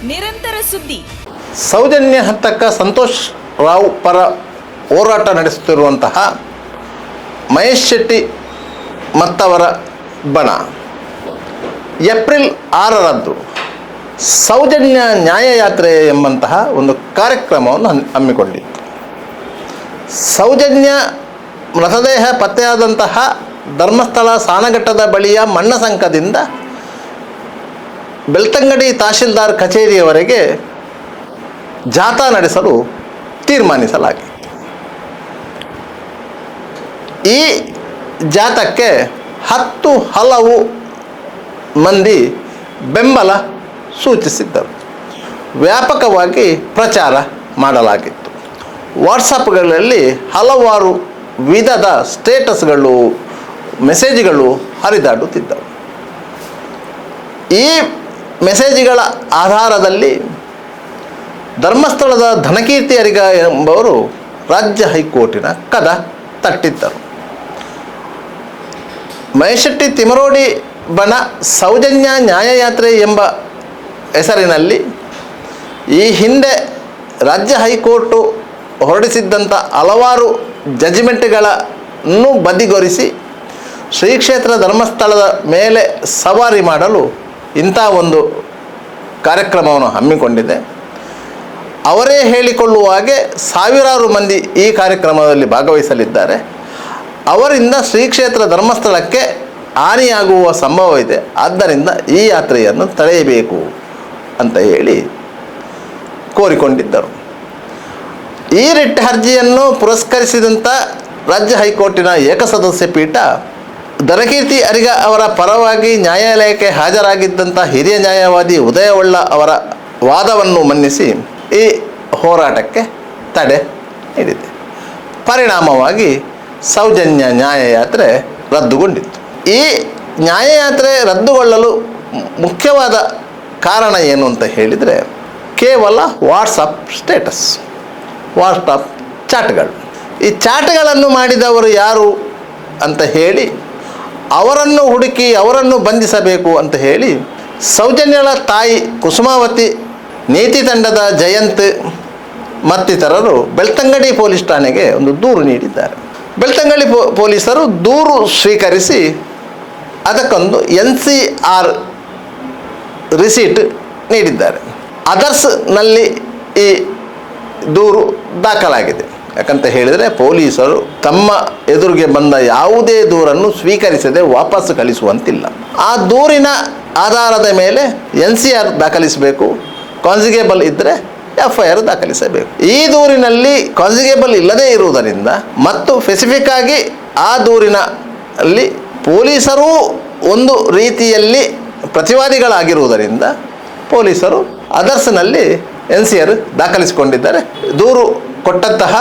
ನಿರಂತರ ಸುದ್ದಿ. ಸೌಜನ್ಯ ಹಂತಕ ಸಂತೋಷ್ ರಾವ್ ಪರ ಹೋರಾಟ ನಡೆಸುತ್ತಿರುವಂತಹ ಮಹೇಶ್ ಶೆಟ್ಟಿ ಮತ್ತವರ ಬಣ ಏಪ್ರಿಲ್ 6ರಂದು ಸೌಜನ್ಯ ನ್ಯಾಯಯಾತ್ರೆ ಎಂಬಂತಹ ಒಂದು ಕಾರ್ಯಕ್ರಮವನ್ನು ಹಮ್ಮಿಕೊಂಡಿತ್ತು. ಸೌಜನ್ಯ ಮೃತದೇಹ ಪತ್ತೆಯಾದಂತಹ ಧರ್ಮಸ್ಥಳ ಸಾಣಘಟ್ಟದ ಬಳಿಯ ಮಣ್ಣಸಂಕದಿಂದ ಬೆಳ್ತಂಗಡಿ ತಹಶೀಲ್ದಾರ್ ಕಚೇರಿಯವರೆಗೆ ಜಾಥಾ ನಡೆಸಲು ತೀರ್ಮಾನಿಸಲಾಗಿತ್ತು. ಈ ಜಾಥಾಕ್ಕೆ 10 ಹಲವು ಮಂದಿ ಬೆಂಬಲ ಸೂಚಿಸಿದ್ದರು. ವ್ಯಾಪಕವಾಗಿ ಪ್ರಚಾರ ಮಾಡಲಾಗಿತ್ತು. ವಾಟ್ಸಪ್ಗಳಲ್ಲಿ ಹಲವಾರು ವಿಧದ ಸ್ಟೇಟಸ್ಗಳು, ಮೆಸೇಜ್ಗಳು ಹರಿದಾಡುತ್ತಿದ್ದವು. ಈ ಮೆಸೇಜ್ಗಳ ಆಧಾರದಲ್ಲಿ ಧರ್ಮಸ್ಥಳದ ಧನಕೀರ್ತಿ ಅರಿಗ ಎಂಬವರು ರಾಜ್ಯ ಹೈಕೋರ್ಟಿನ ಕದ ತಟ್ಟಿದ್ದರು. ಮಹೇಶ್ ಶೆಟ್ಟಿ ತಿಮರೋಡಿ ಬಣ ಸೌಜನ್ಯ ನ್ಯಾಯಯಾತ್ರೆ ಎಂಬ ಹೆಸರಿನಲ್ಲಿ ಈ ಹಿಂದೆ ರಾಜ್ಯ ಹೈಕೋರ್ಟು ಹೊರಡಿಸಿದ್ದಂಥ ಹಲವಾರು ಜಜ್ಮೆಂಟ್ಗಳನ್ನು ಬದಿಗೊರಿಸಿ ಶ್ರೀ ಕ್ಷೇತ್ರ ಧರ್ಮಸ್ಥಳದ ಮೇಲೆ ಸವಾರಿ ಮಾಡಲು ಇಂಥ ಒಂದು ಕಾರ್ಯಕ್ರಮವನ್ನು ಹಮ್ಮಿಕೊಂಡಿದೆ. ಅವರೇ ಹೇಳಿಕೊಳ್ಳುವ ಹಾಗೆ ಸಾವಿರಾರು ಮಂದಿ ಈ ಕಾರ್ಯಕ್ರಮದಲ್ಲಿ ಭಾಗವಹಿಸಲಿದ್ದಾರೆ. ಅವರಿಂದ ಶ್ರೀ ಕ್ಷೇತ್ರ ಧರ್ಮಸ್ಥಳಕ್ಕೆ ಹಾನಿಯಾಗುವ ಸಂಭವ ಇದೆ. ಆದ್ದರಿಂದ ಈ ಯಾತ್ರೆಯನ್ನು ತಡೆಯಬೇಕು ಅಂತ ಹೇಳಿ ಕೋರಿಕೊಂಡಿದ್ದರು. ಈ ರಿಟ್ ಅರ್ಜಿಯನ್ನು ಪುರಸ್ಕರಿಸಿದಂಥ ರಾಜ್ಯ ಹೈಕೋರ್ಟಿನ ಏಕಸದಸ್ಯ ಪೀಠ ಧನಕೀರ್ತಿ ಅರಿಗ ಅವರ ಪರವಾಗಿ ನ್ಯಾಯಾಲಯಕ್ಕೆ ಹಾಜರಾಗಿದ್ದಂಥ ಹಿರಿಯ ನ್ಯಾಯವಾದಿ ಉದಯ ಹೊಳ್ಳ ಅವರ ವಾದವನ್ನು ಮನ್ನಿಸಿ ಈ ಹೋರಾಟಕ್ಕೆ ತಡೆ ನೀಡಿದೆ. ಪರಿಣಾಮವಾಗಿ ಸೌಜನ್ಯ ನ್ಯಾಯಯಾತ್ರೆ ರದ್ದುಗೊಂಡಿತ್ತು. ಈ ನ್ಯಾಯಯಾತ್ರೆ ರದ್ದುಗೊಳ್ಳಲು ಮುಖ್ಯವಾದ ಕಾರಣ ಏನು ಅಂತ ಹೇಳಿದರೆ, ಕೇವಲ ವಾಟ್ಸಪ್ ಸ್ಟೇಟಸ್, ವಾಟ್ಸಪ್ ಚಾಟ್ಗಳು. ಈ ಚಾಟ್ಗಳನ್ನು ಮಾಡಿದವರು ಯಾರು ಅಂತ ಹೇಳಿ ಅವರನ್ನು ಹುಡುಕಿ ಅವರನ್ನು ಬಂಧಿಸಬೇಕು ಅಂತ ಹೇಳಿ ಸೌಜನ್ಯಳ ತಾಯಿ ಕುಸುಮಾವತಿ, ನೀತಿ ತಂಡದ ಜಯಂತ್ ಮತ್ತಿತರರು ಬೆಳ್ತಂಗಡಿ ಪೊಲೀಸ್ ಠಾಣೆಗೆ ಒಂದು ದೂರು ನೀಡಿದ್ದಾರೆ. ಬೆಳ್ತಂಗಡಿ ಪೊಲೀಸರು ದೂರು ಸ್ವೀಕರಿಸಿ ಅದಕ್ಕೊಂದು NCR ರಿಸೀಟ್ ನೀಡಿದ್ದಾರೆ. ಅದರ್ಸ್ನಲ್ಲಿ ಈ ದೂರು ದಾಖಲಾಗಿದೆ. ಯಾಕಂತ ಹೇಳಿದರೆ ಪೊಲೀಸರು ತಮ್ಮ ಎದುರಿಗೆ ಬಂದ ಯಾವುದೇ ದೂರನ್ನು ಸ್ವೀಕರಿಸದೆ ವಾಪಸ್ಸು ಕಳಿಸುವಂತಿಲ್ಲ. ಆ ದೂರಿನ ಆಧಾರದ ಮೇಲೆ NCR ದಾಖಲಿಸಬೇಕು. ಕಾನ್ಸಿಗೇಬಲ್ ಇದ್ದರೆ FIR ದಾಖಲಿಸಬೇಕು. ಈ ದೂರಿನಲ್ಲಿ ಕಾನ್ಸಿಗೇಬಲ್ ಇಲ್ಲದೇ ಇರುವುದರಿಂದ ಮತ್ತು ಸ್ಪೆಸಿಫಿಕ್ ಆಗಿ ಆ ದೂರಿನಲ್ಲಿ ಪೊಲೀಸರೂ ಒಂದು ರೀತಿಯಲ್ಲಿ ಪ್ರತಿವಾದಿಗಳಾಗಿರುವುದರಿಂದ ಪೊಲೀಸರು ಅದರ್ಸ್ನಲ್ಲಿ NCR ದಾಖಲಿಸಿಕೊಂಡಿದ್ದಾರೆ. ದೂರು ಕೊಟ್ಟಂತಹ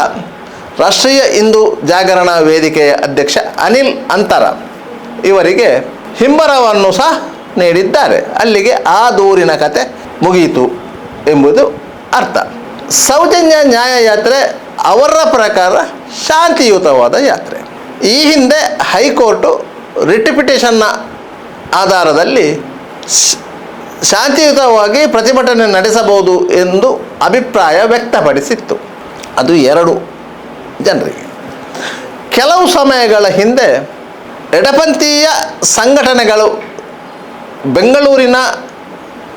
ರಾಷ್ಟ್ರೀಯ ಹಿಂದೂ ಜಾಗರಣ ವೇದಿಕೆಯ ಅಧ್ಯಕ್ಷ ಅನಿಲ್ ಅಂತರ ಇವರಿಗೆ ಹಿಂಬರವನ್ನು ಸಹ ನೀಡಿದ್ದಾರೆ. ಅಲ್ಲಿಗೆ ಆ ದೂರಿನ ಕತೆ ಮುಗಿಯಿತು ಎಂಬುದು ಅರ್ಥ. ಸೌಜನ್ಯ ನ್ಯಾಯಯಾತ್ರೆ ಅವರ ಪ್ರಕಾರ ಶಾಂತಿಯುತವಾದ ಯಾತ್ರೆ. ಈ ಹಿಂದೆ ಹೈಕೋರ್ಟು ರಿಟ್ ಪಿಟಿಷನ್ನ ಆಧಾರದಲ್ಲಿ ಶಾಂತಿಯುತವಾಗಿ ಪ್ರತಿಭಟನೆ ನಡೆಸಬಹುದು ಎಂದು ಅಭಿಪ್ರಾಯ ವ್ಯಕ್ತಪಡಿಸಿತ್ತು. ಅದು 2 ಜನರಿಗೆ. ಕೆಲವು ಸಮಯಗಳ ಹಿಂದೆ ಎಡಪಂಥೀಯ ಸಂಘಟನೆಗಳು ಬೆಂಗಳೂರಿನ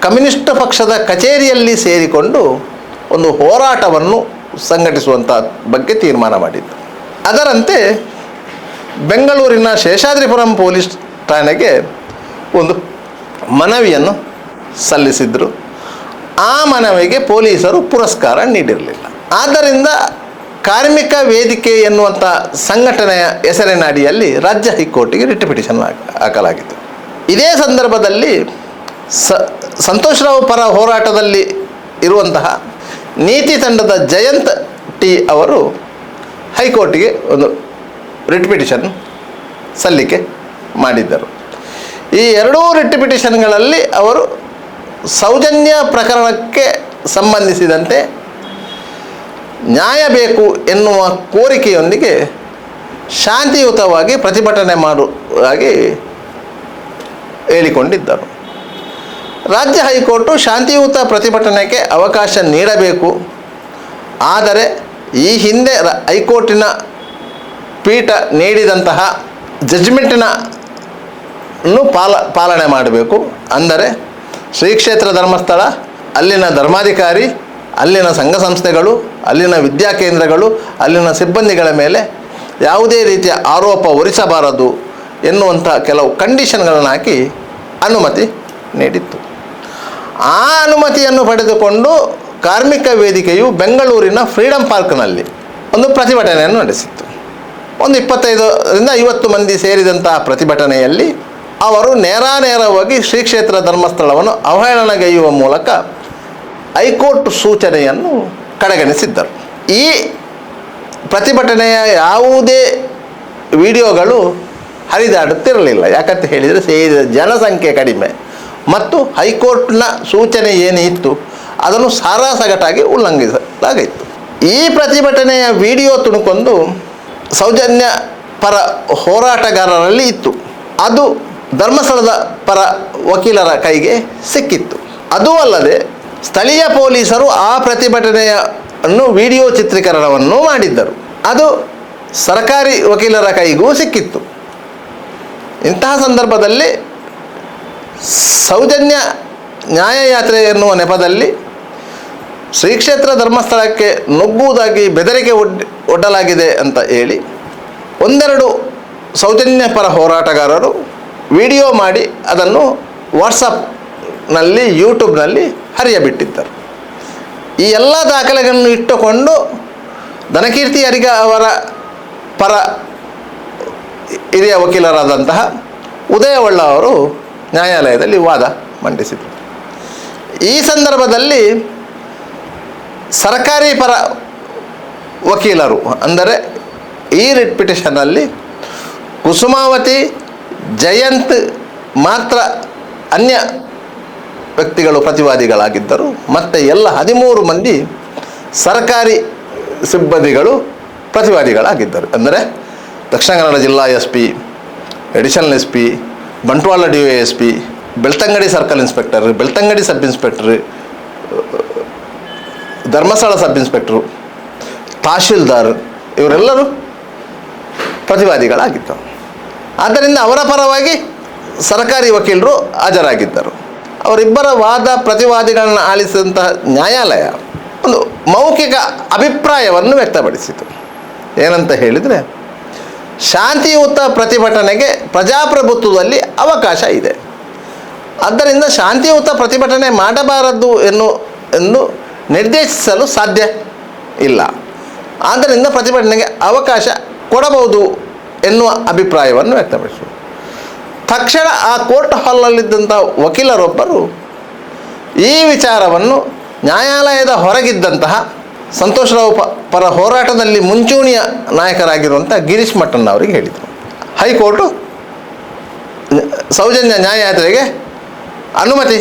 ಕಮ್ಯುನಿಸ್ಟ್ ಪಕ್ಷದ ಕಚೇರಿಯಲ್ಲಿ ಸೇರಿಕೊಂಡು ಒಂದು ಹೋರಾಟವನ್ನು ಸಂಘಟಿಸುವಂಥ ಬಗ್ಗೆ ತೀರ್ಮಾನ ಮಾಡಿದ್ದು. ಅದರಂತೆ ಬೆಂಗಳೂರಿನ ಶೇಷಾದ್ರಿಪುರಂ ಪೊಲೀಸ್ ಠಾಣೆಗೆ ಒಂದು ಮನವಿಯನ್ನು ಸಲ್ಲಿಸಿದರು. ಆ ಮನವಿಗೆ ಪೊಲೀಸರು ಪುರಸ್ಕಾರ ನೀಡಿರಲಿಲ್ಲ. ಆದ್ದರಿಂದ ಕಾರ್ಮಿಕ ವೇದಿಕೆ ಎನ್ನುವಂಥ ಸಂಘಟನೆಯ ಹೆಸರಿನ ಅಡಿಯಲ್ಲಿ ರಾಜ್ಯ ಹೈಕೋರ್ಟಿಗೆ ರಿಟ್ ಪಿಟಿಷನ್ ಹಾಕಲಾಗಿತ್ತು. ಇದೇ ಸಂದರ್ಭದಲ್ಲಿ ಸಂತೋಷ್ ರಾವ್ ಪರ ಹೋರಾಟದಲ್ಲಿ ಇರುವಂತಹ ನೀತಿ ತಂಡದ ಜಯಂತ್ ಟಿ ಅವರು ಹೈಕೋರ್ಟಿಗೆ ಒಂದು ರಿಟ್ ಪಿಟಿಷನ್ ಸಲ್ಲಿಕೆ ಮಾಡಿದ್ದರು. ಈ 2 ರಿಟ್ ಪಿಟಿಷನ್ಗಳಲ್ಲಿ ಅವರು ಸೌಜನ್ಯ ಪ್ರಕರಣಕ್ಕೆ ಸಂಬಂಧಿಸಿದಂತೆ ನ್ಯಾಯ ಬೇಕು ಎನ್ನುವ ಕೋರಿಕೆಯೊಂದಿಗೆ ಶಾಂತಿಯುತವಾಗಿ ಪ್ರತಿಭಟನೆ ಮಾಡುವುದಾಗಿ ಹೇಳಿಕೊಂಡಿದ್ದರು. ರಾಜ್ಯ ಹೈಕೋರ್ಟು ಶಾಂತಿಯುತ ಪ್ರತಿಭಟನೆಗೆ ಅವಕಾಶ ನೀಡಬೇಕು. ಆದರೆ ಈ ಹಿಂದೆ ಹೈಕೋರ್ಟಿನ ಪೀಠ ನೀಡಿದಂತಹ ಜಡ್ಜ್ಮೆಂಟಿನನ್ನು ಪಾಲನೆ ಮಾಡಬೇಕು. ಅಂದರೆ ಶ್ರೀ ಕ್ಷೇತ್ರ ಧರ್ಮಸ್ಥಳ, ಅಲ್ಲಿನ ಧರ್ಮಾಧಿಕಾರಿ, ಅಲ್ಲಿನ ಸಂಘ ಸಂಸ್ಥೆಗಳು, ಅಲ್ಲಿನ ವಿದ್ಯಾಕೇಂದ್ರಗಳು, ಅಲ್ಲಿನ ಸಿಬ್ಬಂದಿಗಳ ಮೇಲೆ ಯಾವುದೇ ರೀತಿಯ ಆರೋಪ ಹೊರಿಸಬಾರದು ಎನ್ನುವಂಥ ಕೆಲವು ಕಂಡೀಷನ್ಗಳನ್ನು ಹಾಕಿ ಅನುಮತಿ ನೀಡಿತ್ತು. ಆ ಅನುಮತಿಯನ್ನು ಪಡೆದುಕೊಂಡು ಕಾರ್ಮಿಕ ವೇದಿಕೆಯು ಬೆಂಗಳೂರಿನ ಫ್ರೀಡಂ ಪಾರ್ಕ್ನಲ್ಲಿ ಒಂದು ಪ್ರತಿಭಟನೆಯನ್ನು ನಡೆಸಿತ್ತು. ಒಂದು 25-50 ಮಂದಿ ಸೇರಿದಂತಹ ಪ್ರತಿಭಟನೆಯಲ್ಲಿ ಅವರು ನೇರಾನೇರವಾಗಿ ಶ್ರೀ ಕ್ಷೇತ್ರ ಧರ್ಮಸ್ಥಳವನ್ನು ಅವಹೇಳನಗೈಯುವ ಮೂಲಕ ಹೈಕೋರ್ಟ್ ಸೂಚನೆಯನ್ನು ಕಡೆಗಣಿಸಿದ್ದರು. ಈ ಪ್ರತಿಭಟನೆಯ ಯಾವುದೇ ವಿಡಿಯೋಗಳು ಹರಿದಾಡುತ್ತಿರಲಿಲ್ಲ. ಯಾಕಂತ ಹೇಳಿದರೆ ಸೇರಿದ ಜನಸಂಖ್ಯೆ ಕಡಿಮೆ ಮತ್ತು ಹೈಕೋರ್ಟ್ನ ಸೂಚನೆ ಏನಿತ್ತು ಅದನ್ನು ಸಾರಾಸಗಟಾಗಿ ಉಲ್ಲಂಘಿಸಲಾಗಿತ್ತು. ಈ ಪ್ರತಿಭಟನೆಯ ವಿಡಿಯೋ ತುಣುಕೊಂದು ಸೌಜನ್ಯ ಪರ ಹೋರಾಟಗಾರರಲ್ಲಿ ಇತ್ತು. ಅದು ಧರ್ಮಸ್ಥಳದ ಪರ ವಕೀಲರ ಕೈಗೆ ಸಿಕ್ಕಿತ್ತು. ಅದೂ ಅಲ್ಲದೆ ಸ್ಥಳೀಯ ಪೊಲೀಸರು ಆ ಪ್ರತಿಭಟನೆಯನ್ನು ವಿಡಿಯೋ ಚಿತ್ರೀಕರಣವನ್ನು ಮಾಡಿದ್ದರು. ಅದು ಸರ್ಕಾರಿ ವಕೀಲರ ಕೈಗೂ ಸಿಕ್ಕಿತ್ತು. ಇಂತಹ ಸಂದರ್ಭದಲ್ಲಿ ಸೌಜನ್ಯ ನ್ಯಾಯಯಾತ್ರೆ ಎನ್ನುವ ನೆಪದಲ್ಲಿ ಶ್ರೀ ಕ್ಷೇತ್ರ ಧರ್ಮಸ್ಥಳಕ್ಕೆ ನುಗ್ಗುವುದಾಗಿ ಬೆದರಿಕೆ ಒಡ್ಡಲಾಗಿದೆ ಅಂತ ಹೇಳಿ ಒಂದೆರಡು ಸೌಜನ್ಯ ಪರ ಹೋರಾಟಗಾರರು ವಿಡಿಯೋ ಮಾಡಿ ಅದನ್ನು ವಾಟ್ಸಪ್ನಲ್ಲಿ, ಯೂಟ್ಯೂಬ್ನಲ್ಲಿ ಹರಿಯಬಿಟ್ಟಿದ್ದರು. ಈ ಎಲ್ಲ ದಾಖಲೆಗಳನ್ನು ಇಟ್ಟುಕೊಂಡು ಧನಕೀರ್ತಿ ಅರಿಗ ಅವರ ಪರ ಹಿರಿಯ ವಕೀಲರಾದಂತಹ ಉದಯವಳ್ಳ ಅವರು ನ್ಯಾಯಾಲಯದಲ್ಲಿ ವಾದ ಮಂಡಿಸಿದರು. ಈ ಸಂದರ್ಭದಲ್ಲಿ ಸರ್ಕಾರಿ ಪರ ವಕೀಲರು, ಅಂದರೆ ಈ ರಿಟ್ ಪಿಟಿಷನ್ನಲ್ಲಿ ಕುಸುಮಾವತಿ, ಜಯಂತ್ ಮಾತ್ರ ಅನ್ಯ ವ್ಯಕ್ತಿಗಳು ಪ್ರತಿವಾದಿಗಳಾಗಿದ್ದರು. ಮತ್ತು ಎಲ್ಲ 13 ಮಂದಿ ಸರ್ಕಾರಿ ಸಿಬ್ಬಂದಿಗಳು ಪ್ರತಿವಾದಿಗಳಾಗಿದ್ದರು. ಅಂದರೆ ದಕ್ಷಿಣ ಕನ್ನಡ ಜಿಲ್ಲಾ SP, additional SP, Bantwal DYSP, Belthangady circle inspector, Belthangady sub inspector, Dharmasthala sub inspector, tahsildar, ಇವರೆಲ್ಲರೂ ಪ್ರತಿವಾದಿಗಳಾಗಿದ್ದರು. ಆದ್ದರಿಂದ ಅವರ ಪರವಾಗಿ ಸರ್ಕಾರಿ ವಕೀಲರು ಹಾಜರಾಗಿದ್ದರು. ಅವರಿಬ್ಬರ ವಾದ ಪ್ರತಿವಾದಿಗಳನ್ನು ಆಲಿಸಿದಂತಹ ನ್ಯಾಯಾಲಯ ಒಂದು ಮೌಖಿಕ ಅಭಿಪ್ರಾಯವನ್ನು ವ್ಯಕ್ತಪಡಿಸಿತು. ಏನಂತ ಹೇಳಿದರೆ, ಶಾಂತಿಯುತ ಪ್ರತಿಭಟನೆಗೆ ಪ್ರಜಾಪ್ರಭುತ್ವದಲ್ಲಿ ಅವಕಾಶ ಇದೆ. ಆದ್ದರಿಂದ ಶಾಂತಿಯುತ ಪ್ರತಿಭಟನೆ ಮಾಡಬಾರದು ಎಂದು ನಿರ್ದೇಶಿಸಲು ಸಾಧ್ಯ ಇಲ್ಲ. ಆದ್ದರಿಂದ ಪ್ರತಿಭಟನೆಗೆ ಅವಕಾಶ ಕೊಡಬಹುದು ಎನ್ನುವ ಅಭಿಪ್ರಾಯವನ್ನು ವ್ಯಕ್ತಪಡಿಸಿದರು. ತಕ್ಷಣ ಆ ಕೋರ್ಟ್ ಹಾಲ್ನಲ್ಲಿದ್ದಂಥ ವಕೀಲರೊಬ್ಬರು ಈ ವಿಚಾರವನ್ನು ನ್ಯಾಯಾಲಯದ ಹೊರಗಿದ್ದಂತಹ ಸಂತೋಷರಾವ್ ಪರ ಹೋರಾಟದಲ್ಲಿ ಮುಂಚೂಣಿಯ ನಾಯಕರಾಗಿರುವಂಥ ಗಿರೀಶ್ ಮಟ್ಟಣ್ಣ ಅವರಿಗೆ ಹೇಳಿದರು, ಹೈಕೋರ್ಟು ಸೌಜನ್ಯ ನ್ಯಾಯಯಾತ್ರೆಗೆ ಅನುಮತಿ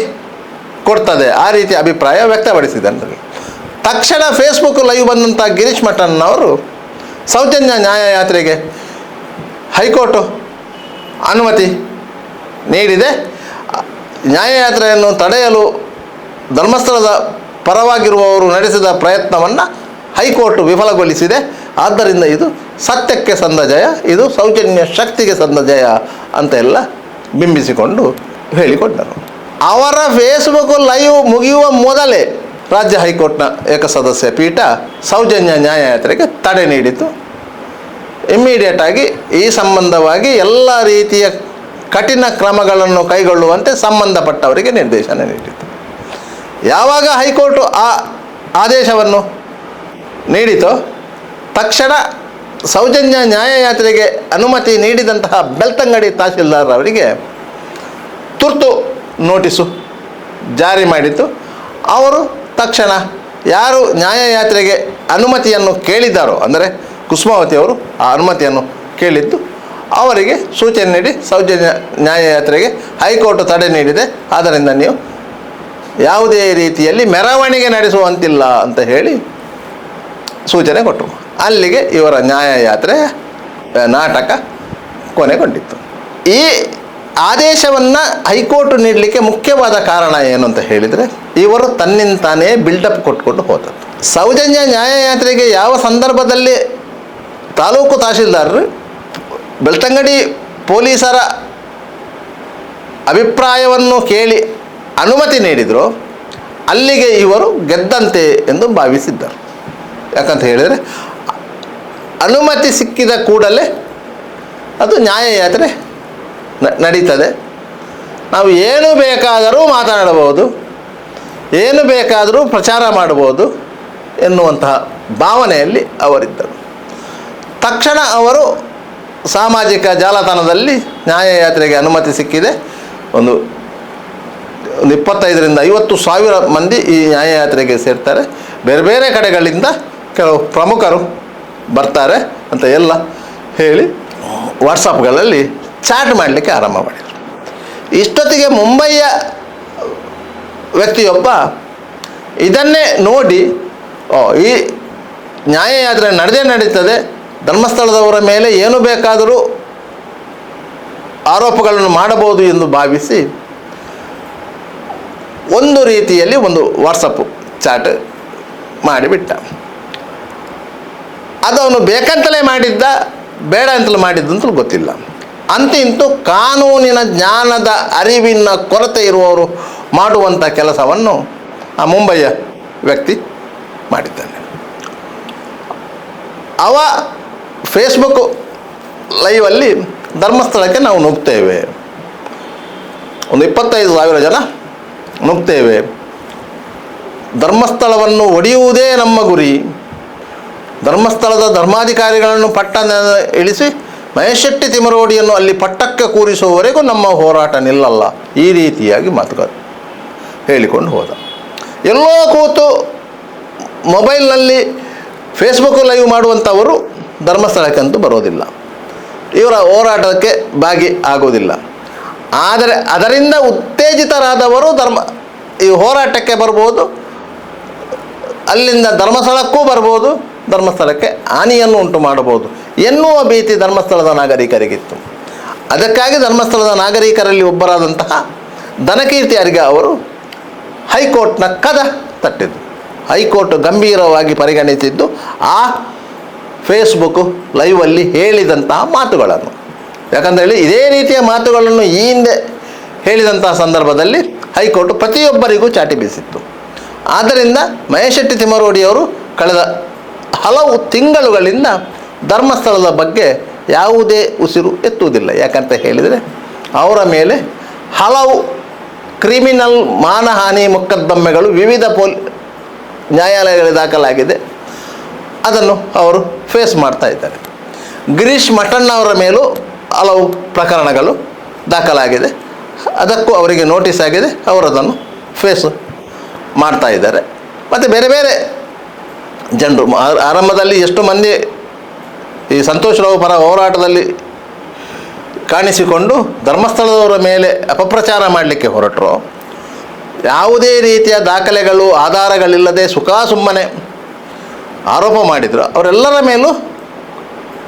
ಕೊಡ್ತದೆ, ಆ ರೀತಿ ಅಭಿಪ್ರಾಯ ವ್ಯಕ್ತಪಡಿಸಿದೆ ಅಂದರೆ ತಕ್ಷಣ ಫೇಸ್ಬುಕ್ ಲೈವ್ ಬಂದಂಥ ಗಿರೀಶ್ ಮಟ್ಟಣ್ಣವರು ಸೌಜನ್ಯ ನ್ಯಾಯಯಾತ್ರೆಗೆ ಹೈಕೋರ್ಟು ಅನುಮತಿ ನೀಡಿದೆ, ನ್ಯಾಯಯಾತ್ರೆಯನ್ನು ತಡೆಯಲು ಧರ್ಮಸ್ಥಳದ ಪರವಾಗಿರುವವರು ನಡೆಸಿದ ಪ್ರಯತ್ನವನ್ನು ಹೈಕೋರ್ಟ್ ವಿಫಲಗೊಳಿಸಿದೆ. ಆದ್ದರಿಂದ ಇದು ಸತ್ಯಕ್ಕೆ ಸಂದ ಜಯ, ಇದು ಸೌಜನ್ಯ ಶಕ್ತಿಗೆ ಸಂದ ಜಯ ಅಂತೆಲ್ಲ ಬಿಂಬಿಸಿಕೊಂಡು ಹೇಳಿಕೊಂಡರು. ಅವರ ಫೇಸ್ಬುಕ್ ಲೈವ್ ಮುಗಿಯುವ ಮೊದಲೇ ರಾಜ್ಯ ಹೈಕೋರ್ಟ್ನ ಏಕಸದಸ್ಯ ಪೀಠ ಸೌಜನ್ಯ ನ್ಯಾಯಯಾತ್ರೆಗೆ ತಡೆ ನೀಡಿತು. ಇಮ್ಮಿಡಿಯೇಟಾಗಿ ಈ ಸಂಬಂಧವಾಗಿ ಎಲ್ಲ ರೀತಿಯ ಕಠಿಣ ಕ್ರಮಗಳನ್ನು ಕೈಗೊಳ್ಳುವಂತೆ ಸಂಬಂಧಪಟ್ಟವರಿಗೆ ನಿರ್ದೇಶನ ನೀಡಿತು. ಯಾವಾಗ ಹೈಕೋರ್ಟು ಆ ಆದೇಶವನ್ನು ನೀಡಿತೋ ತಕ್ಷಣ ಸೌಜನ್ಯ ನ್ಯಾಯಯಾತ್ರೆಗೆ ಅನುಮತಿ ನೀಡಿದಂತಹ ಬೆಳ್ತಂಗಡಿ ತಹಶೀಲ್ದಾರ್ ಅವರಿಗೆ ತುರ್ತು ನೋಟಿಸು ಜಾರಿ ಮಾಡಿತ್ತು. ಅವರು ತಕ್ಷಣ ಯಾರು ನ್ಯಾಯಯಾತ್ರೆಗೆ ಅನುಮತಿಯನ್ನು ಕೇಳಿದ್ದಾರೋ, ಅಂದರೆ ಕುಸುಮಾವತಿಯವರು ಆ ಅನುಮತಿಯನ್ನು ಕೇಳಿದ್ದು, ಅವರಿಗೆ ಸೂಚನೆ ನೀಡಿ ಸೌಜನ್ಯ ನ್ಯಾಯಯಾತ್ರೆಗೆ ಹೈಕೋರ್ಟ್ ತಡೆ ನೀಡಿದೆ, ಆದ್ದರಿಂದ ನೀವು ಯಾವುದೇ ರೀತಿಯಲ್ಲಿ ಮೆರವಣಿಗೆ ನಡೆಸುವಂತಿಲ್ಲ ಅಂತ ಹೇಳಿ ಸೂಚನೆ ಕೊಟ್ಟರು. ಅಲ್ಲಿಗೆ ಇವರ ನ್ಯಾಯಯಾತ್ರೆ ನಾಟಕ ಕೊನೆಗೊಂಡಿತ್ತು. ಈ ಆದೇಶವನ್ನು ಹೈಕೋರ್ಟ್ ನೀಡಲಿಕ್ಕೆ ಮುಖ್ಯವಾದ ಕಾರಣ ಏನು ಅಂತ ಹೇಳಿದರೆ, ಇವರು ತನ್ನಿಂತಾನೇ ಬಿಲ್ಡಪ್ ಕೊಟ್ಕೊಂಡು ಹೋದದ್ದು. ಸೌಜನ್ಯ ನ್ಯಾಯಯಾತ್ರೆಗೆ ಯಾವ ಸಂದರ್ಭದಲ್ಲಿ ತಾಲೂಕು ತಹಶೀಲ್ದಾರರು ಬೆಳ್ತಂಗಡಿ ಪೊಲೀಸರ ಅಭಿಪ್ರಾಯವನ್ನು ಕೇಳಿ ಅನುಮತಿ ನೀಡಿದರು, ಅಲ್ಲಿಗೆ ಇವರು ಗೆದ್ದಂತೆ ಎಂದು ಭಾವಿಸಿದ್ದರು. ಯಾಕಂತ ಹೇಳಿದರೆ ಅನುಮತಿ ಸಿಕ್ಕಿದ ಕೂಡಲೇ ಅದು ನ್ಯಾಯಯಾತ್ರೆ ನಡೀತದೆ, ನಾವು ಏನು ಬೇಕಾದರೂ ಮಾತನಾಡಬಹುದು, ಏನು ಬೇಕಾದರೂ ಪ್ರಚಾರ ಮಾಡಬಹುದು ಎನ್ನುವಂತಹ ಭಾವನೆಯಲ್ಲಿ ಅವರಿದ್ದರು. ತಕ್ಷಣ ಅವರು ಸಾಮಾಜಿಕ ಜಾಲತಾಣದಲ್ಲಿ ನ್ಯಾಯಯಾತ್ರೆಗೆ ಅನುಮತಿ ಸಿಕ್ಕಿದೆ, ಒಂದು 25,000 ರಿಂದ 50,000 ಮಂದಿ ಈ ನ್ಯಾಯಯಾತ್ರೆಗೆ ಸೇರ್ತಾರೆ, ಬೇರೆ ಬೇರೆ ಕಡೆಗಳಿಂದ ಕೆಲವು ಪ್ರಮುಖರು ಬರ್ತಾರೆ ಅಂತ ಎಲ್ಲ ಹೇಳಿ ವಾಟ್ಸಪ್ಗಳಲ್ಲಿ ಚಾಟ್ ಮಾಡಲಿಕ್ಕೆ ಆರಂಭ ಮಾಡಿದರು. ಇಷ್ಟೊತ್ತಿಗೆ ಮುಂಬಯಿಯ ವ್ಯಕ್ತಿಯೊಬ್ಬ ಇದನ್ನೇ ನೋಡಿ, ಈ ನ್ಯಾಯಯಾತ್ರೆ ನಡೀತದೆ, ಧರ್ಮಸ್ಥಳದವರ ಮೇಲೆ ಏನು ಬೇಕಾದರೂ ಆರೋಪಗಳನ್ನು ಮಾಡಬಹುದು ಎಂದು ಭಾವಿಸಿ ಒಂದು ರೀತಿಯಲ್ಲಿ ಒಂದು ವಾಟ್ಸಪ್ ಚಾಟ್ ಮಾಡಿಬಿಟ್ಟ. ಅದು ಅವನು ಬೇಕಂತಲೇ ಮಾಡಿದ್ದ, ಬೇಡ ಅಂತಲೇ ಮಾಡಿದ್ದು ಅಂತಲೂ ಗೊತ್ತಿಲ್ಲ. ಇಂತೂ ಕಾನೂನಿನ ಜ್ಞಾನದ ಅರಿವಿನ ಕೊರತೆ ಇರುವವರು ಮಾಡುವಂಥ ಕೆಲಸವನ್ನು ಆ ಮುಂಬಯಿಯ ವ್ಯಕ್ತಿ ಮಾಡಿದ್ದಾನೆ. ಅವ ಫೇಸ್ಬುಕ್ ಲೈವಲ್ಲಿ ಧರ್ಮಸ್ಥಳಕ್ಕೆ ನಾವು ನುಗ್ತೇವೆ, ಒಂದು 25,000 ಜನ ನುಗ್ತೇವೆ, ಧರ್ಮಸ್ಥಳವನ್ನು ಒಡೆಯುವುದೇ ನಮ್ಮ ಗುರಿ, ಧರ್ಮಸ್ಥಳದ ಧರ್ಮಾಧಿಕಾರಿಗಳನ್ನು ಪಟ್ಟಣ ಇಳಿಸಿ ಮಹೇಶ್ ಶೆಟ್ಟಿ ತಿಮರೋಡಿಯನ್ನು ಅಲ್ಲಿ ಪಟ್ಟಕ್ಕೆ ಕೂರಿಸುವವರೆಗೂ ನಮ್ಮ ಹೋರಾಟ ನಿಲ್ಲಲ್ಲ, ಈ ರೀತಿಯಾಗಿ ಮಾತುಗಳು ಹೇಳಿಕೊಂಡು ಹೋದ. ಎಲ್ಲೋ ಕೂತು ಮೊಬೈಲ್ನಲ್ಲಿ ಫೇಸ್ಬುಕ್ ಲೈವ್ ಮಾಡುವಂಥವರು ಧರ್ಮಸ್ಥಳಕ್ಕಂತೂ ಬರೋದಿಲ್ಲ, ಇವರ ಹೋರಾಟಕ್ಕೆ ಭಾಗಿ ಆಗೋದಿಲ್ಲ. ಆದರೆ ಅದರಿಂದ ಉತ್ತೇಜಿತರಾದವರು ಈ ಹೋರಾಟಕ್ಕೆ ಬರ್ಬೋದು, ಅಲ್ಲಿಂದ ಧರ್ಮಸ್ಥಳಕ್ಕೂ ಬರ್ಬೋದು, ಧರ್ಮಸ್ಥಳಕ್ಕೆ ಹಾನಿಯನ್ನು ಉಂಟು ಮಾಡಬಹುದು ಎನ್ನುವ ಭೀತಿ ಧರ್ಮಸ್ಥಳದ ನಾಗರಿಕರಿಗಿತ್ತು. ಅದಕ್ಕಾಗಿ ಧರ್ಮಸ್ಥಳದ ನಾಗರಿಕರಲ್ಲಿ ಒಬ್ಬರಾದಂತಹ ದನಕೀರ್ತಿ ಅರಿಗ ಅವರು ಹೈಕೋರ್ಟ್ನ ಕದ ತಟ್ಟಿದ್ದು. ಹೈಕೋರ್ಟ್ ಗಂಭೀರವಾಗಿ ಪರಿಗಣಿಸಿದ್ದು ಆ ಫೇಸ್ಬುಕ್ ಲೈವಲ್ಲಿ ಹೇಳಿದಂತಹ ಮಾತುಗಳನ್ನು. ಯಾಕಂತೇಳಿ ಇದೇ ರೀತಿಯ ಮಾತುಗಳನ್ನು ಈ ಹಿಂದೆ ಹೇಳಿದಂತಹ ಸಂದರ್ಭದಲ್ಲಿ ಹೈಕೋರ್ಟ್ ಪ್ರತಿಯೊಬ್ಬರಿಗೂ ಚಾಟಿ ಬೀಸಿತ್ತು. ಆದ್ದರಿಂದ ಮಹೇಶ್ ಶೆಟ್ಟಿ ತಿಮರೋಡಿಯವರು ಕಳೆದ ಹಲವು ತಿಂಗಳುಗಳಿಂದ ಧರ್ಮಸ್ಥಳದ ಬಗ್ಗೆ ಯಾವುದೇ ಉಸಿರು ಎತ್ತುವುದಿಲ್ಲ. ಯಾಕಂತ ಹೇಳಿದರೆ ಅವರ ಮೇಲೆ ಹಲವು ಕ್ರಿಮಿನಲ್ ಮಾನಹಾನಿ ಮೊಕದ್ದಮೆಗಳು ವಿವಿಧ ನ್ಯಾಯಾಲಯಗಳಲ್ಲಿ ದಾಖಲಾಗಿದೆ, ಅದನ್ನು ಅವರು ಫೇಸ್ ಮಾಡ್ತಾ ಇದ್ದಾರೆ. ಗಿರೀಶ್ ಮಠಣ್ಣ ಅವರ ಮೇಲೂ ಹಲವು ಪ್ರಕರಣಗಳು ದಾಖಲಾಗಿದೆ, ಅದಕ್ಕೂ ಅವರಿಗೆ ನೋಟಿಸ್ ಆಗಿದೆ, ಅವರು ಅದನ್ನು ಫೇಸ್ ಮಾಡ್ತಾ ಇದ್ದಾರೆ. ಮತ್ತು ಬೇರೆ ಬೇರೆ ಜನರು ಆರಂಭದಲ್ಲಿ ಎಷ್ಟು ಮಂದಿ ಈ ಸಂತೋಷ್ ರಾವ್ ಪರ ಹೋರಾಟದಲ್ಲಿ ಕಾಣಿಸಿಕೊಂಡು ಧರ್ಮಸ್ಥಳದವರ ಮೇಲೆ ಅಪಪ್ರಚಾರ ಮಾಡಲಿಕ್ಕೆ ಹೊರಟರು, ಯಾವುದೇ ರೀತಿಯ ದಾಖಲೆಗಳು ಆಧಾರಗಳಿಲ್ಲದೆ ಸುಮ್ಮನೆ ಆರೋಪ ಮಾಡಿದರು, ಅವರೆಲ್ಲರ ಮೇಲೂ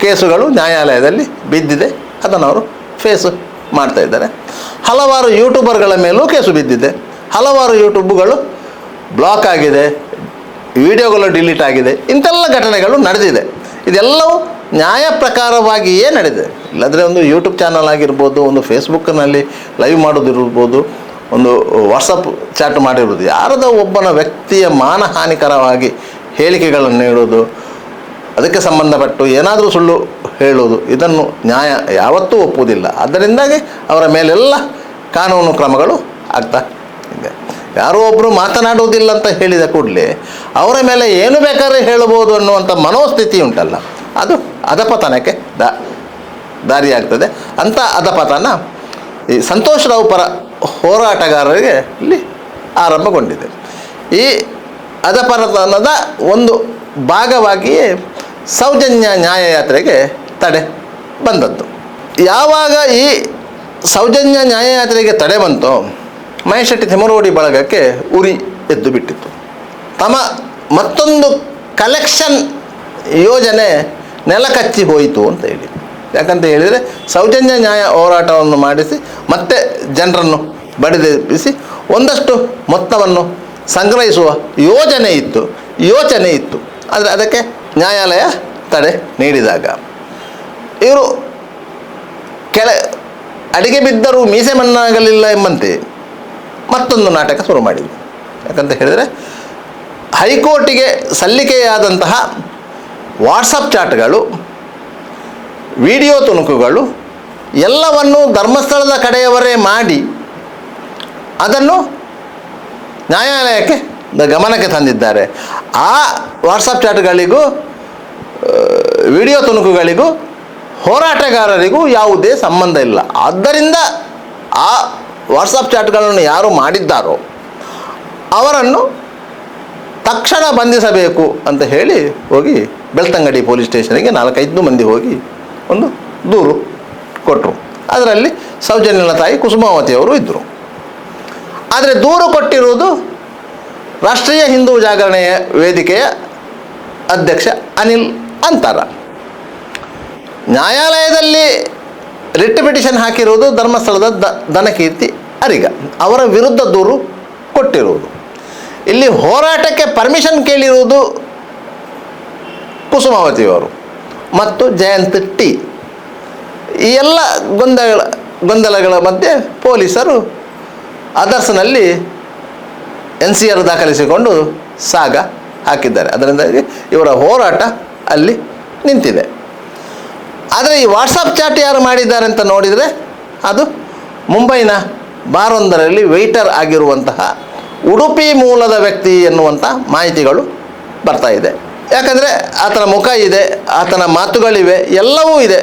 ಕೇಸುಗಳು ನ್ಯಾಯಾಲಯದಲ್ಲಿ ಬಿದ್ದಿದೆ, ಅದನ್ನು ಅವರು ಫೇಸ್ ಮಾಡ್ತಾ ಇದ್ದಾರೆ. ಹಲವಾರು ಯೂಟ್ಯೂಬರ್ಗಳ ಮೇಲೂ ಕೇಸು ಬಿದ್ದಿದೆ, ಹಲವಾರು ಯೂಟ್ಯೂಬ್ಗಳು ಬ್ಲಾಕ್ ಆಗಿದೆ, ವಿಡಿಯೋಗಳು ಡಿಲೀಟ್ ಆಗಿದೆ, ಇಂಥೆಲ್ಲ ಘಟನೆಗಳು ನಡೆದಿದೆ. ಇದೆಲ್ಲವೂ ನ್ಯಾಯ ಪ್ರಕಾರವಾಗಿಯೇ ನಡೆದಿದೆ. ಇಲ್ಲಂದರೆ ಒಂದು ಯೂಟ್ಯೂಬ್ ಚಾನಲ್ ಆಗಿರ್ಬೋದು, ಒಂದು ಫೇಸ್ಬುಕ್ನಲ್ಲಿ ಲೈವ್ ಮಾಡೋದಿರ್ಬೋದು, ಒಂದು ವಾಟ್ಸಪ್ ಚಾಟ್ ಮಾಡಿರೋದು, ಯಾರದ ಒಬ್ಬನ ವ್ಯಕ್ತಿಯ ಮಾನಹಾನಿಕರವಾಗಿ ಹೇಳಿಕೆಗಳನ್ನು ನೀಡೋದು, ಅದಕ್ಕೆ ಸಂಬಂಧಪಟ್ಟು ಏನಾದರೂ ಸುಳ್ಳು ಹೇಳೋದು, ಇದನ್ನು ನ್ಯಾಯ ಯಾವತ್ತೂ ಒಪ್ಪುವುದಿಲ್ಲ. ಅದರಿಂದಾಗಿ ಅವರ ಮೇಲೆಲ್ಲ ಕಾನೂನು ಕ್ರಮಗಳು ಆಗ್ತಾ ಇದೆ. ಯಾರೋ ಒಬ್ಬರು ಮಾತನಾಡುವುದಿಲ್ಲ ಅಂತ ಹೇಳಿದ ಕೂಡಲೇ ಅವರ ಮೇಲೆ ಏನು ಬೇಕಾದ್ರೆ ಹೇಳಬಹುದು ಅನ್ನುವಂಥ ಮನೋಸ್ಥಿತಿ ಉಂಟಲ್ಲ, ಅದು ಅಧಪತನಕ್ಕೆ ದಾರಿಯಾಗ್ತದೆ. ಅಂಥ ಅಧಪತನ ಈ ಸಂತೋಷ್ ರಾವ್ ಪರ ಹೋರಾಟಗಾರರಿಗೆ ಇಲ್ಲಿ ಆರಂಭಗೊಂಡಿದೆ. ಈ ಅಧಪತನದ ಒಂದು ಭಾಗವಾಗಿಯೇ ಸೌಜನ್ಯ ನ್ಯಾಯಯಾತ್ರೆಗೆ ತಡೆ ಬಂದದ್ದು. ಯಾವಾಗ ಈ ಸೌಜನ್ಯ ನ್ಯಾಯಯಾತ್ರೆಗೆ ತಡೆ ಬಂತೋ ಮಹೇಶ್ ಶೆಟ್ಟಿ ತಿಮರೋಡಿ ಬಳಗಕ್ಕೆ ಉರಿ ಎದ್ದು ಬಿಟ್ಟಿತ್ತು. ತಮ್ಮ ಮತ್ತೊಂದು ಕಲೆಕ್ಷನ್ ಯೋಜನೆ ನೆಲಕಚ್ಚಿ ಹೋಯಿತು ಅಂತ ಹೇಳಿ ಯಾಕಂತ ಹೇಳಿದರೆ ಸೌಜನ್ಯ ನ್ಯಾಯ ಹೋರಾಟವನ್ನು ಮಾಡಿಸಿ ಮತ್ತೆ ಜನರನ್ನು ಬಡಿದೆಬ್ಬಿಸಿ ಒಂದಷ್ಟು ಮೊತ್ತವನ್ನು ಸಂಗ್ರಹಿಸುವ ಯೋಚನೆ ಇತ್ತು. ಆದರೆ ಅದಕ್ಕೆ ನ್ಯಾಯಾಲಯ ತಡೆ ನೀಡಿದಾಗ ಇವರು ಅಡಿಗೆ ಬಿದ್ದರೂ ಮೀಸೆ ಮಣ್ಣಾಗಲಿಲ್ಲ ಎಂಬಂತೆ ಮತ್ತೊಂದು ನಾಟಕ ಶುರು ಮಾಡಿದರು. ಯಾಕಂತ ಹೇಳಿದರೆ ಹೈಕೋರ್ಟಿಗೆ ಸಲ್ಲಿಕೆಯಾದಂತಹ ವಾಟ್ಸಪ್ ಚಾಟ್ಗಳು, ವಿಡಿಯೋ ತುಣುಕುಗಳು ಎಲ್ಲವನ್ನೂ ಧರ್ಮಸ್ಥಳದ ಕಡೆಯವರೇ ಮಾಡಿ ಅದನ್ನು ನ್ಯಾಯಾಲಯಕ್ಕೆ ಗಮನಕ್ಕೆ ತಂದಿದ್ದಾರೆ. ಆ ವಾಟ್ಸಪ್ ಚಾಟ್ಗಳಿಗೂ ವಿಡಿಯೋ ತುಣುಕುಗಳಿಗೂ ಹೋರಾಟಗಾರರಿಗೂ ಯಾವುದೇ ಸಂಬಂಧ ಇಲ್ಲ. ಆದ್ದರಿಂದ ಆ ವಾಟ್ಸಪ್ ಚಾಟ್ಗಳನ್ನು ಯಾರು ಮಾಡಿದ್ದಾರೋ ಅವರನ್ನು ತಕ್ಷಣ ಬಂಧಿಸಬೇಕು ಅಂತ ಹೇಳಿ ಹೋಗಿ ಬೆಳ್ತಂಗಡಿ ಪೊಲೀಸ್ ಸ್ಟೇಷನ್ಗೆ 4-5 ಮಂದಿ ಹೋಗಿ ಒಂದು ದೂರು ಕೊಟ್ಟರು. ಅದರಲ್ಲಿ ಸೌಜನ್ಯನ ತಾಯಿ ಕುಸುಮಾವತಿಯವರು ಇದ್ದರು. ಆದರೆ ದೂರು ಕೊಟ್ಟಿರುವುದು ರಾಷ್ಟ್ರೀಯ ಹಿಂದೂ ಜಾಗರಣೆಯ ವೇದಿಕೆಯ ಅಧ್ಯಕ್ಷ ಅನಿಲ್ ಅಂತಾರ. ನ್ಯಾಯಾಲಯದಲ್ಲಿ ರಿಟ್ ಪಿಟಿಷನ್ ಹಾಕಿರುವುದು ಧರ್ಮಸ್ಥಳದ ದನಕೀರ್ತಿ ಅರಿಗ, ಅವರ ವಿರುದ್ಧ ದೂರು ಕೊಟ್ಟಿರುವುದು. ಇಲ್ಲಿ ಹೋರಾಟಕ್ಕೆ ಪರ್ಮಿಷನ್ ಕೇಳಿರುವುದು ಕುಸುಮಾವತಿಯವರು ಮತ್ತು ಜಯಂತ್ ಟಿ. ಈ ಎಲ್ಲ ಗೊಂದಲಗಳ ಮಧ್ಯೆ ಪೊಲೀಸರು ಅದರ್ಸ್ನಲ್ಲಿ NCR ದಾಖಲಿಸಿಕೊಂಡು ಸಾಗ ಹಾಕಿದ್ದಾರೆ. ಅದರಿಂದಾಗಿ ಇವರ ಹೋರಾಟ ಅಲ್ಲಿ ನಿಂತಿದೆ. ಆದರೆ ಈ ವಾಟ್ಸಪ್ ಚಾಟ್ ಯಾರು ಮಾಡಿದ್ದಾರೆ ಅಂತ ನೋಡಿದರೆ ಅದು ಮುಂಬೈನ ಬಾರೊಂದರಲ್ಲಿ ವೆಯ್ಟರ್ ಆಗಿರುವಂತಹ ಉಡುಪಿ ಮೂಲದ ವ್ಯಕ್ತಿ ಎನ್ನುವಂಥ ಮಾಹಿತಿಗಳು ಬರ್ತಾ ಇದೆ. ಯಾಕಂದರೆ ಆತನ ಮುಖ ಇದೆ, ಆತನ ಮಾತುಗಳಿವೆ, ಎಲ್ಲವೂ ಇದೆ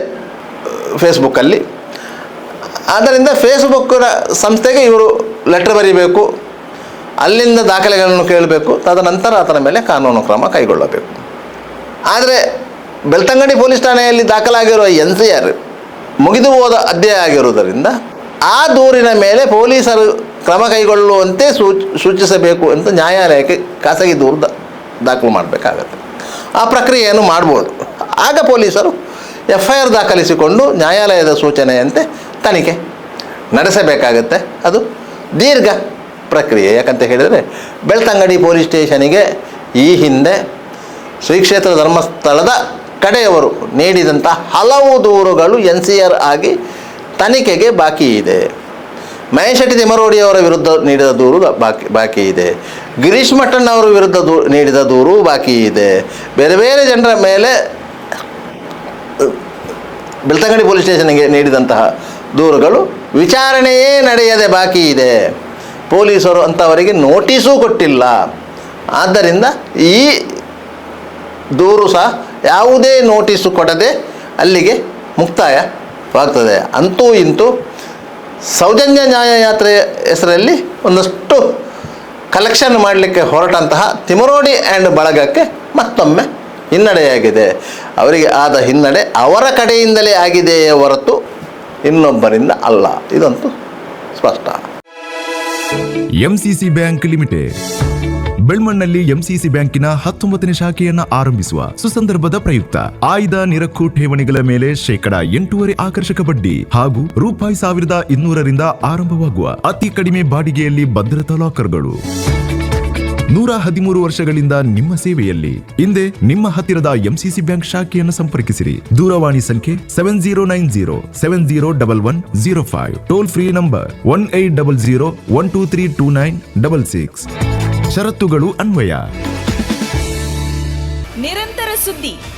ಫೇಸ್ಬುಕ್ಕಲ್ಲಿ. ಆದ್ದರಿಂದ ಫೇಸ್ಬುಕ್ಕಿನ ಸಂಸ್ಥೆಗೆ ಇವರು ಲೆಟರ್ ಬರೀಬೇಕು, ಅಲ್ಲಿಂದ ದಾಖಲೆಗಳನ್ನು ಕೇಳಬೇಕು, ತದನಂತರ ಆತನ ಮೇಲೆ ಕಾನೂನು ಕ್ರಮ ಕೈಗೊಳ್ಳಬೇಕು. ಆದರೆ ಬೆಳ್ತಂಗಡಿ ಪೊಲೀಸ್ ಠಾಣೆಯಲ್ಲಿ ದಾಖಲಾಗಿರುವ NCR ಮುಗಿದು ಹೋದ ಅಧ್ಯಾಯ ಆಗಿರುವುದರಿಂದ ಆ ದೂರಿನ ಮೇಲೆ ಪೊಲೀಸರು ಕ್ರಮ ಕೈಗೊಳ್ಳುವಂತೆ ಸೂಚಿಸಬೇಕು ಅಂತ ನ್ಯಾಯಾಲಯಕ್ಕೆ ಖಾಸಗಿ ದೂರು ದಾಖಲು ಮಾಡಬೇಕಾಗತ್ತೆ. ಆ ಪ್ರಕ್ರಿಯೆಯನ್ನು ಮಾಡ್ಬೋದು. ಆಗ ಪೊಲೀಸರು FIR ದಾಖಲಿಸಿಕೊಂಡು ನ್ಯಾಯಾಲಯದ ಸೂಚನೆಯಂತೆ ತನಿಖೆ ನಡೆಸಬೇಕಾಗತ್ತೆ. ಅದು ದೀರ್ಘ ಪ್ರಕ್ರಿಯೆ. ಯಾಕಂತ ಹೇಳಿದರೆ ಬೆಳ್ತಂಗಡಿ ಪೊಲೀಸ್ ಸ್ಟೇಷನಿಗೆ ಈ ಹಿಂದೆ ಶ್ರೀ ಕ್ಷೇತ್ರ ಧರ್ಮಸ್ಥಳದ ಕಡೆಯವರು ನೀಡಿದಂಥ ಹಲವು ದೂರುಗಳು NCR ಆಗಿ ತನಿಖೆಗೆ ಬಾಕಿ ಇದೆ. ಮಹೇಶ್ ಶೆಟ್ಟಿ ತಿಮರೋಡಿಯವರ ವಿರುದ್ಧ ನೀಡಿದ ದೂರು ಬಾಕಿ ಇದೆ. ಗಿರೀಶ್ ಮಠನ್ ಅವರ ವಿರುದ್ಧ ನೀಡಿದ ದೂರು ಬಾಕಿ ಇದೆ. ಬೇರೆ ಬೇರೆ ಜನರ ಮೇಲೆ ಬೆಳ್ತಂಗಡಿ ಪೊಲೀಸ್ ಸ್ಟೇಷನ್ಗೆ ನೀಡಿದಂತಹ ದೂರುಗಳು ವಿಚಾರಣೆಯೇ ನಡೆಯದೆ ಬಾಕಿ ಇದೆ. ಪೊಲೀಸರು ಅಂಥವರಿಗೆ ನೋಟಿಸೂ ಕೊಟ್ಟಿಲ್ಲ. ಆದ್ದರಿಂದ ಈ ದೂರು ಸಹ ಯಾವುದೇ ನೋಟಿಸು ಕೊಡದೆ ಅಲ್ಲಿಗೆ ಮುಕ್ತಾಯವಾಗ್ತದೆ. ಅಂತೂ ಇಂತೂ ಸೌಜನ್ಯ ನ್ಯಾಯಯಾತ್ರೆ ಹೆಸರಲ್ಲಿ ಒಂದಷ್ಟು ಕಲೆಕ್ಷನ್ ಮಾಡಲಿಕ್ಕೆ ಹೊರಟಂತಹ ತಿಮರೋಡಿ ಆ್ಯಂಡ್ ಬಳಗಕ್ಕೆ ಮತ್ತೊಮ್ಮೆ ಹಿನ್ನಡೆಯಾಗಿದೆ. ಅವರಿಗೆ ಆದ ಹಿನ್ನಡೆ ಅವರ ಕಡೆಯಿಂದಲೇ ಆಗಿದೆಯೇ ಹೊರತು ಇನ್ನೊಬ್ಬರಿಂದ ಅಲ್ಲ. ಇದಂತೂ ಸ್ಪಷ್ಟ. MCC ಬ್ಯಾಂಕ್ ಲಿಮಿಟೆಡ್ ಬೆಳ್ಮಣ್ಣಲ್ಲಿ MCC ಬ್ಯಾಂಕಿನ 19ನೇ ಶಾಖೆಯನ್ನ ಆರಂಭಿಸುವ ಸುಸಂದರ್ಭದ ಪ್ರಯುಕ್ತ ಆಯ್ದ ನಿರಕ್ಕು ಠೇವಣಿಗಳ ಮೇಲೆ 8% ಆಕರ್ಷಕ ಬಡ್ಡಿ ಹಾಗೂ ₹1,200ರಿಂದ ಆರಂಭವಾಗುವ ಅತಿ ಕಡಿಮೆ ಬಾಡಿಗೆಯಲ್ಲಿ ಭದ್ರತಾ ಲಾಕರ್ಗಳು. 113 ವರ್ಷಗಳಿಂದ ನಿಮ್ಮ ಸೇವೆಯಲ್ಲಿ. ಹಿಂದೆ ನಿಮ್ಮ ಹತ್ತಿರದ MCC ಬ್ಯಾಂಕ್ ಶಾಖೆಯನ್ನು ಸಂಪರ್ಕಿಸಿರಿ. ದೂರವಾಣಿ ಸಂಖ್ಯೆ 7090701105. Toll free number 180012329966. ಷರತ್ತುಗಳು ಅನ್ವಯ. ನಿರಂತರ ಸುದ್ದಿ